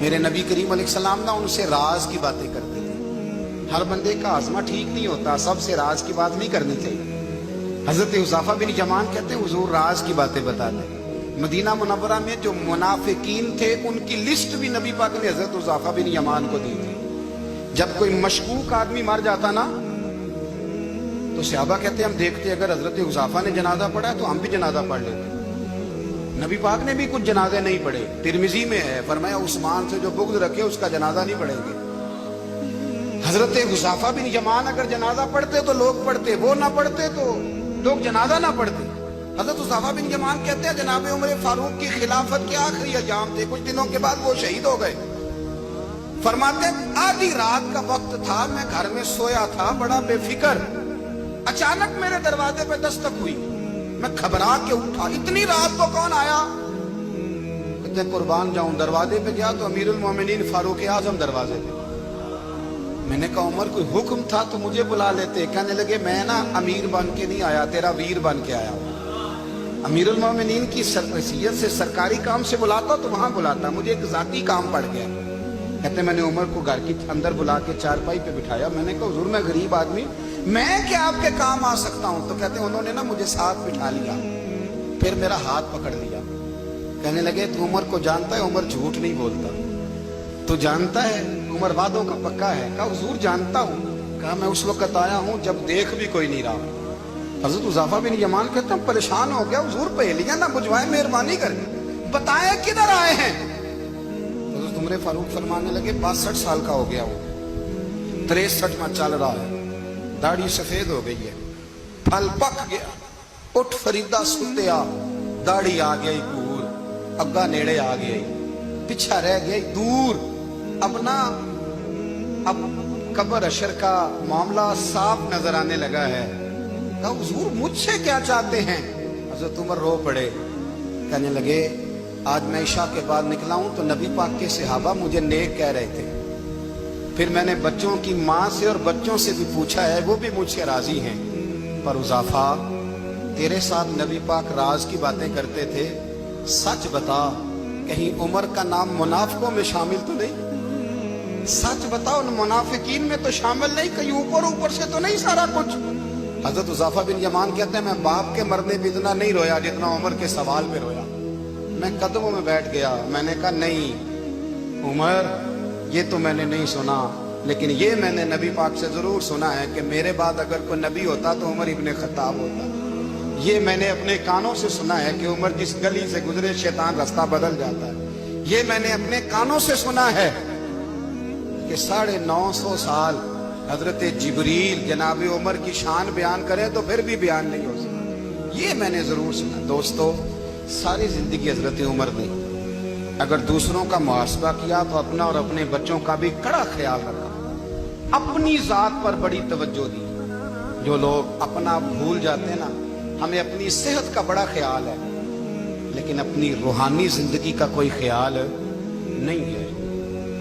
میرے نبی کریم علیہ السلام نا ان سے راز کی باتیں کرتے تھے. ہر بندے کا آزما ٹھیک نہیں ہوتا, سب سے راز کی بات نہیں کرنی چاہیے. حضرت حذیفہ بن یمان کہتے ہیں حضور راز کی باتیں بتاتے. مدینہ منورہ میں جو منافقین تھے ان کی لسٹ بھی نبی پاک نے حضرت حذیفہ بن یمان کو دی تھی. جب کوئی مشکوک آدمی مر جاتا نا تو صحابہ کہتے ہیں ہم دیکھتے اگر حضرت حذیفہ نے جنازہ پڑھا ہے تو ہم بھی جنازہ پڑھ لیتے. نبی پاک نے بھی کچھ جنازے نہیں پڑھے. ترمذی میں ہے, فرمایا عثمان سے جو بغض رکھے اس کا جنازہ نہیں پڑھیں گے. حضرت حذیفہ بن یمان اگر جنازہ پڑھتے تو لوگ پڑھتے, وہ نہ پڑھتے تو لوگ جنازہ نہ پڑھتے. حضرت حذیفہ بن یمان کہتے ہیں جناب عمر فاروق کی خلافت کے آخری ایام تھے, کچھ دنوں کے بعد وہ شہید ہو گئے. فرماتے ہیں آدھی رات کا وقت تھا, میں گھر میں سویا تھا بڑا بے فکر, اچانک میرے دروازے پہ دستک ہوئی, میں گھبرا کے اٹھا, اتنی رات کو کون آیا؟ کہتے ہیں قربان جاؤں, دروازے پہ گیا تو امیر المومنین فاروق اعظم دروازے پہ. میں نے کہا عمر کوئی حکم تھا تو مجھے بلا لیتے. کہنے لگے میں نا امیر بن کے نہیں آیا, تیرا ویر بن کے آیا ہوں. امیر المومنین کی حیثیت سے سرکاری کام سے بلاتا تو وہاں بلاتا, مجھے ایک ذاتی کام پڑ گیا. کہتے میں نے عمر کو گھر کی اندر بلا کے چارپائی پہ بٹھایا. میں نے کہا حضور میں غریب آدمی, میں کیا آپ کے کام آ سکتا ہوں؟ تو کہتے ہیں انہوں نے نا مجھے ساتھ بٹھا لیا, پھر میرا ہاتھ پکڑ لیا. کہنے لگے تو عمر کو جانتا ہے؟ عمر جھوٹ نہیں بولتا. تو جانتا ہے عمر وعدوں کا پکا ہے؟ کہا حضور جانتا ہوں. کہا میں اس وقت آیا ہوں جب دیکھ بھی کوئی نہیں رہا. حضرت حذیفہ بن یمان کہتے ہیں پریشان ہو گیا, حضور پہلیاں نہ بجھوائے, مہربانی کر بتائیں کدھر آئے ہیں. حضرت عمر فاروق فرمانے لگے 62 سال کا ہو گیا, وہ 63 میں چل رہا ہے, داڑھی سفید ہو گئی ہے, پھل پک گیا, اٹھ فریدہ ستیا, داڑھی آ گئی پور, اگا نیڑے آ گئی, پیچھا رہ گئی دور. اب قبر اشر کا معاملہ صاف نظر آنے لگا ہے. کہا حضور مجھ سے کیا چاہتے ہیں؟ حضرت عمر رو پڑے. کہنے لگے آج میں عشاء کے بعد نکلا ہوں تو نبی پاک کے صحابہ مجھے نیک کہہ رہے تھے, پھر میں نے بچوں کی ماں سے اور بچوں سے بھی پوچھا ہے, وہ بھی مجھ سے راضی ہیں. پر حذیفہ تیرے ساتھ نبی پاک راز کی باتیں کرتے تھے, سچ بتا کہیں عمر کا نام منافقوں میں شامل تو نہیں؟ سچ بتا ان منافقین میں تو شامل نہیں, کہیں اوپر سے تو نہیں سارا کچھ؟ حضرت حذیفہ بن یمان کہتے ہیں میں باپ کے مرنے پہ اتنا نہیں رویا جتنا عمر کے سوال پہ رویا. میں قدموں میں بیٹھ گیا, میں نے کہا نہیں عمر یہ تو میں نے نہیں سنا, لیکن یہ میں نے نبی پاک سے ضرور سنا ہے کہ میرے بعد اگر کوئی نبی ہوتا تو عمر ابن خطاب ہوتا. یہ میں نے اپنے کانوں سے سنا ہے کہ عمر جس گلی سے گزرے شیطان رستہ بدل جاتا ہے. یہ میں نے اپنے کانوں سے سنا ہے کہ 950 سال حضرت جبریل جناب عمر کی شان بیان کرے تو پھر بھی بیان نہیں ہو سکتا. یہ میں نے ضرور سنا. دوستو ساری زندگی حضرت عمر نے اگر دوسروں کا محاسبہ کیا تو اپنا اور اپنے بچوں کا بھی کڑا خیال رکھا, اپنی ذات پر بڑی توجہ دی. جو لوگ اپنا بھول جاتے ہیں نا, ہمیں اپنی صحت کا بڑا خیال ہے لیکن اپنی روحانی زندگی کا کوئی خیال نہیں ہے,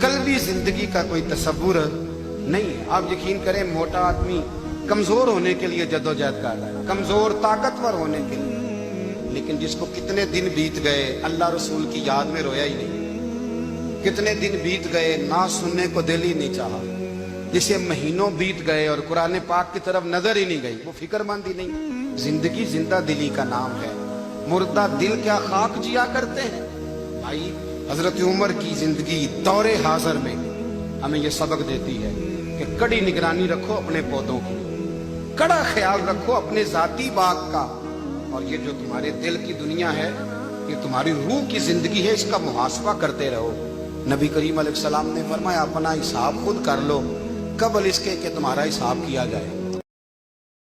قلبی زندگی کا کوئی تصور نہیں ہے. آپ یقین کریں موٹا آدمی کمزور ہونے کے لیے جدوجہد کر رہا ہے, کمزور طاقتور ہونے کے لیے, لیکن جس کو کتنے دن بیت گئے اللہ رسول کی یاد میں رویا ہی نہیں, کتنے دن بیت گئے نہ سننے کو دل ہی نہیں چاہا, جسے مہینوں بیت گئے اور قرآن پاک کی طرف نظر ہی نہیں گئی, وہ فکر مند ہی نہیں. زندگی زندہ دلی کا نام ہے, مردہ دل کیا خاک جیا کرتے ہیں. بھائی حضرت عمر کی زندگی دور حاضر میں ہمیں یہ سبق دیتی ہے کہ کڑی نگرانی رکھو اپنے پودوں کی, کڑا خیال رکھو اپنے ذاتی باغ کا, اور یہ جو تمہارے دل کی دنیا ہے یہ تمہاری روح کی زندگی ہے, اس کا محاسبہ کرتے رہو. نبی کریم علیہ السلام نے فرمایا اپنا حساب خود کر لو قبل اس کے کہ تمہارا حساب کیا جائے.